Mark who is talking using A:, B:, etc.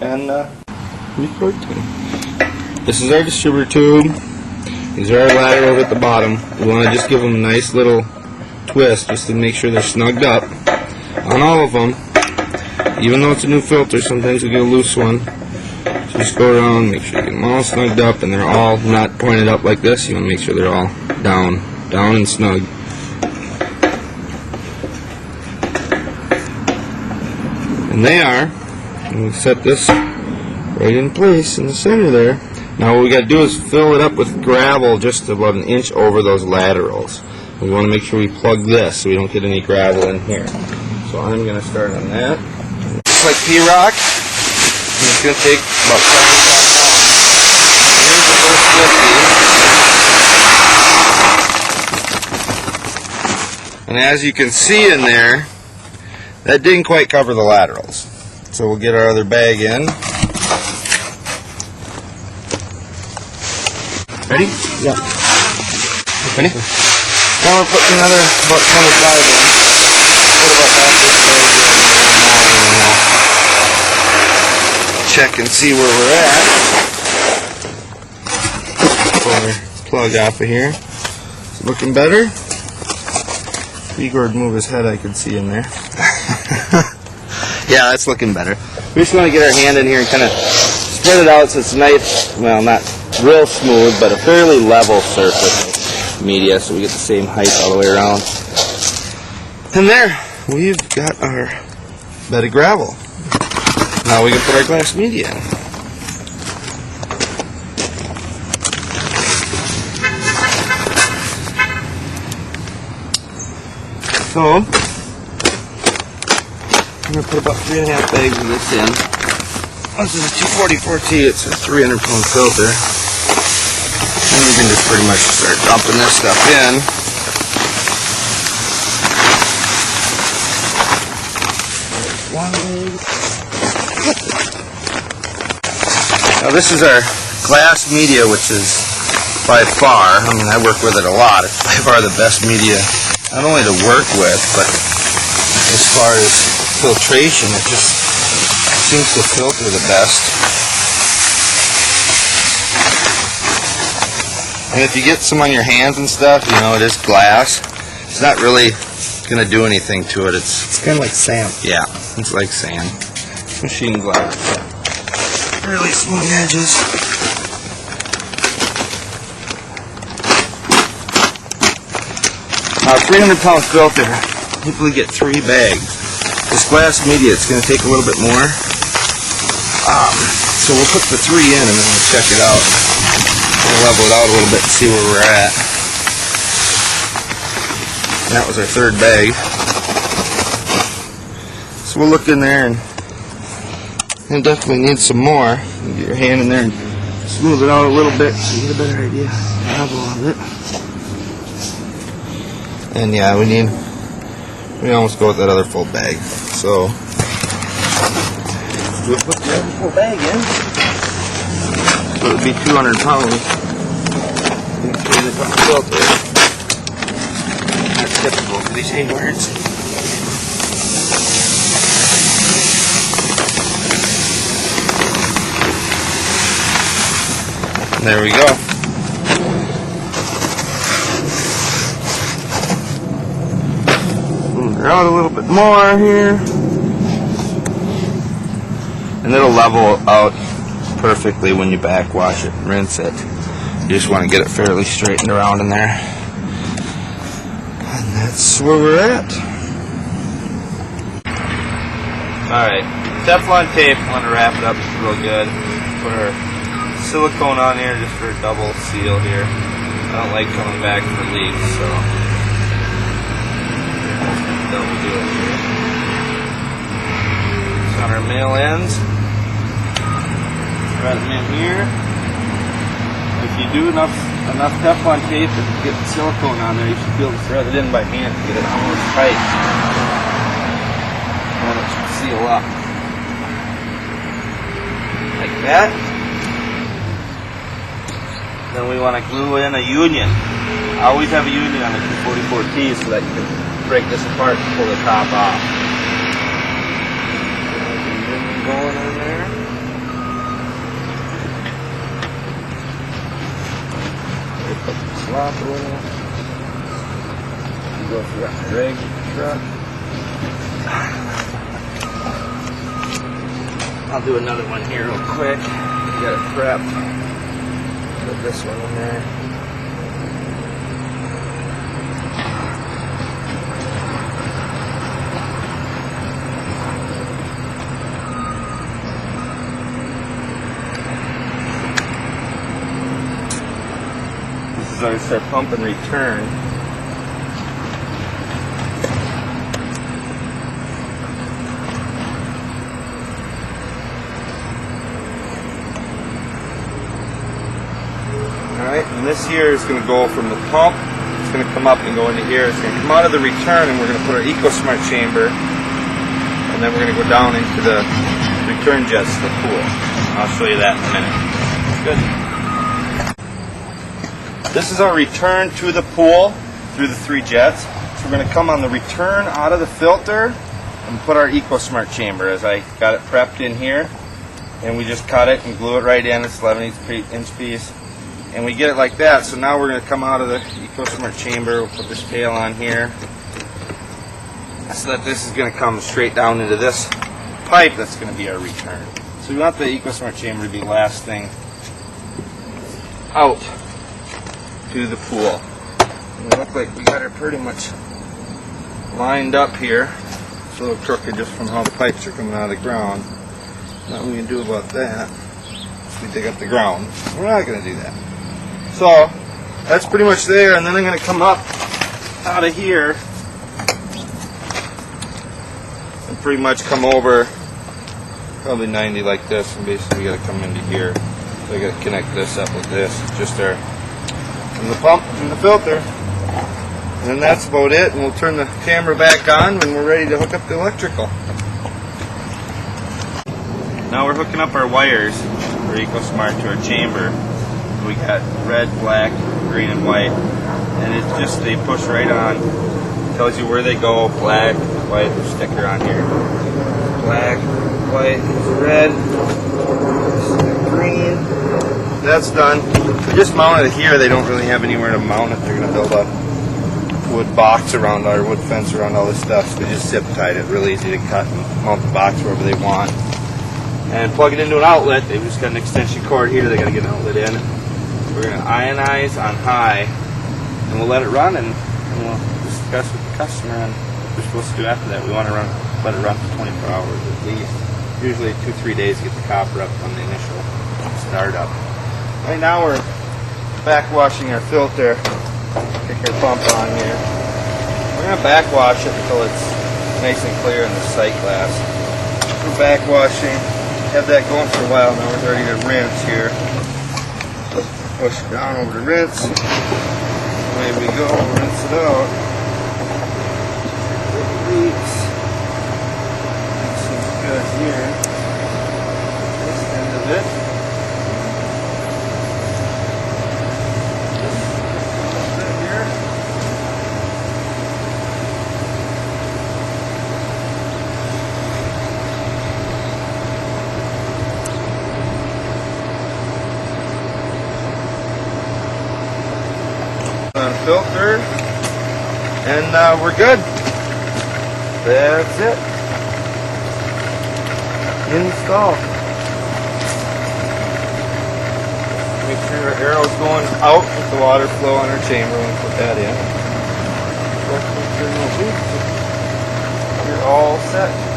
A: and record too. This is our distributor tube. These are our laterals at the bottom. We want to just give them a nice little twist just to make sure they're snugged up on all of them. Even though it's a new filter, sometimes we get a loose one. So just go around, make sure you get them all snugged up, and they're all not pointed up like this. You want to make sure they're all down and snug. And they are. And we set this right in place in the center there. Now what we got to do is fill it up with gravel just about an inch over those laterals. We want to make sure we plug this so we don't get any gravel in here. So I'm going to start on that. Just like P-Rock, it's going to take about 75 pounds. Here's the first 50. And as you can see in there, that didn't quite cover the laterals. So we'll get our other bag in. Ready? Yeah. Ready? Now we're putting another about 25 in. Put about half this bag in. Check and see where we're at. Pull our plug off of here. It's looking better. If Igor would move his head, I could see in there. Yeah, that's looking better. We just want to get our hand in here and kind of spread it out so it's nice, well, not real smooth, but a fairly level surface media so we get the same height all the way around. And there, we've got our bed of gravel. Now we can put our glass media in. So, I'm going to put about 3.5 bags of this in. This is a 244T, it's a 300-pound filter. And we can just pretty much start dumping this stuff in. Now this is our glass media, which is by far, I mean I work with it a lot, it's by far the best media, not only to work with, but as far as filtration, it just seems to filter the best. And if you get some on your hands and stuff, you know, it is glass. It's not really going to do anything to it. It's
B: kind of like sand.
A: Yeah, it's like sand. Machine glass. Really smooth edges. Now, a 300-pound filter, typically get 3 bags. This glass media, it's going to take a little bit more. So we'll put the 3 in and then we'll check it out. We'll level it out a little bit and see where we're at. And that was our 3rd bag. So we'll look in there and definitely need some more. You get your hand in there and smooth it out a little bit so you get a better idea of it. And yeah, we almost go with that other full bag. So we'll put the other full bag in. So it would be 200 pounds. That's typical for these Haywards. There we go. Move her out a little bit more here. And it'll level out perfectly when you backwash it and rinse it. You just want to get it fairly straightened around in there. And that's where we're at. Alright, Teflon tape, I want to wrap it up real good. Put our silicone on here just for a double seal here. I don't like coming back for leaks, so double do it here. It's on our male ends. Thread them in here. If you do enough Teflon tape and get the silicone on there, you should be able to thread it in by hand to get it almost tight. And it should seal up. Like that. Then we want to glue in a union. I always have a union on the 244T so that you can break this apart and pull the top off. Union going in there. off a little. Go through that rig truck. I'll do another one here real quick. We got it prepped. Put this one in there. This is always our pump and return. Alright, and this here is going to go from the pump, it's going to come up and go into here, it's going to come out of the return, and we're going to put our ECOsmarte chamber, and then we're going to go down into the return jets to the pool. I'll show you that in a minute. Good. This is our return to the pool through the 3 jets. So we're going to come on the return out of the filter and put our ECOsmarte chamber, as I got it prepped in here. And we just cut it and glue it right in. It's 11-inch piece. And we get it like that. So now we're going to come out of the ECOsmarte chamber. We'll put this tail on here. So that this is going to come straight down into this pipe that's going to be our return. So we want the ECOsmarte chamber to be the last thing out to the pool. And it looks like we got it pretty much lined up here. It's a little crooked just from how the pipes are coming out of the ground. Nothing we can do about that. We dig up the ground. We're not going to do that. So that's pretty much there, and then I'm going to come up out of here and pretty much come over probably 90 like this, and basically we got to come into here. So I got to connect this up with this, just there. And the pump and the filter, and then that's about it, and we'll turn the camera back on when we're ready to hook up the electrical. Now we're hooking up our wires for ECOsmarte to our chamber. We got red, black, green, and white, and it's just, they push right on. It tells you where they go. Black, white, there's a sticker on here. Black, white, red, green. That's done. We just mounted it here. They don't really have anywhere to mount it. They're going to build a wood box around our wood fence around all this stuff. So they just zip tied it. Really easy to cut and mount the box wherever they want. And plug it into an outlet. They've just got an extension cord here. They got to get an outlet in. We're going to ionize on high, and we'll let it run, and we'll discuss with the customer on what we're supposed to do after that. We want to let it run for 24 hours at least. Usually 2-3 days to get the copper up on the initial startup. Right now we're backwashing our filter. Kick our pump on here. We're going to backwash it until it's nice and clear in the sight glass. We're backwashing. Have that going for a while now. We're ready to rinse here. Push it down over to rinse. Away we go. Rinse it out. Leaks. Seems good here. This end of it. Filtered, and we're good. That's it. Install. Make sure our arrow's going out with the water flow on our chamber when we put that in. You're all set.